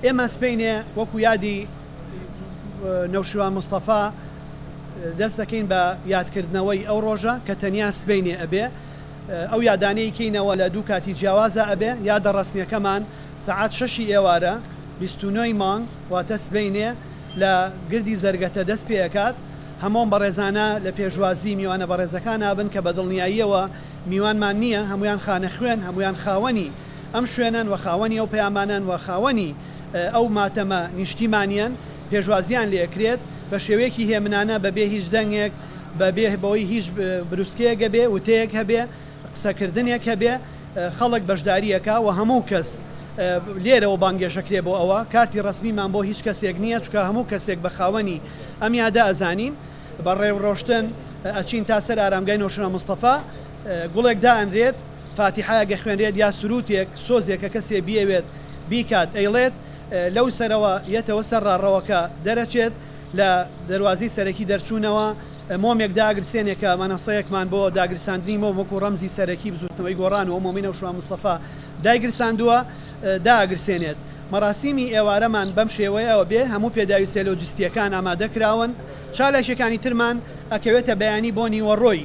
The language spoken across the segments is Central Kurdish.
ئێمە سبەینێ وەکو یادی نەوشیروان مستەفا دەست دەکەین بە یادکردنەوەی ئەو ڕۆژە کە تەنیا سبەینێ ئەبێ ئەو یادانەی کەینەوە لە دوو کاتی جیاوازە ئەبێ یادە ڕسمیەکەمان سعات 6 ئێوارە 29 مانگ واتە سبەینێ لە گردی زەرگەتە دەست پێەکات هەمووان بەڕێزانە لە پێشوازی میوانە بەڕێزەکان نابن کە بە دڵنیاییەوە میوانمان نییە هەمویان خانە خوێن هەمویان خاوەنی ئەم شوێنن و خاوەنی ئەو پەیامانن و خاوەنی ئەو ماتەمە نیشتیمانیان پێشوازیان لێکرێت بە شێوەیەکی هێمنانە بەبێ هیچ دەنگێک بەبێ بەوەی هیچ بروسکەیەک هەبێ وتەیەک هەبێ قسەکردنێک هەبێ خەڵک بەشداریەکە و هەموو کەس لێرەوە بانگێشەکرێ بۆ ئەوە کارتی ڕسمیمان بۆ هیچ کەسێک نییە چکە هەموو کەسێک بە خاوەنی ئەم یادە ئەزانین بەڕێوڕۆشتن ئەچین تا سەر ئارامگای نەوشیروان مستەفا گوڵێک دائەنرێت فاتیحایەک خوێنرێت یا سروتێک سۆزێکە کەسێ بیەوێت بیکات ئەیڵێت لەو سەرەوە یەتەوە سەر ڕاڕەوەکە دەرەچێت لە دەواازی سەرەکی دەرچوونەوە مۆمێک داگرسێنێکە مەنەسەیەکمان بۆ داگرساندنی مۆ وەکو ڕەمزی سەرەکی بزوتنەوەی گۆڕان و مۆمی نەوشیروان مستەفا دایگرساندووە داگرسێنێت مەراسیمی ئێوارەمان بەم شێوەیەوە بێ هەموو پێداوی سێلۆجیستیەکان ئامادەکراون چالاکیەکانی ترمان ئەکەوێتە بەیانی بۆ نیوەڕۆی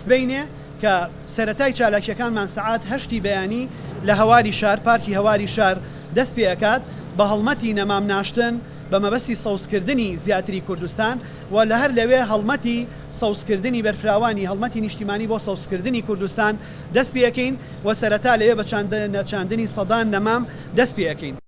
سبەینێ کە سەرەتای چالاکیەکانمان سعات 8 بەیانی لە هەواری شار پارکی هەواری شار دەست پێەکات بە هەڵمەتی نەمام ناشتن بە مەبەستی سەوزکردنی زیاتری کوردستان و لە هەر لەوێ هەڵمەتی سەوزکردنی بەرفراوانی هەڵمەتی نیشتیمانی بۆ سەوزکردنی کوردستان دەست پێەکەین و سەرەتا لەوێ بە چاندنی سەدان نەمام دەست پێەکەین.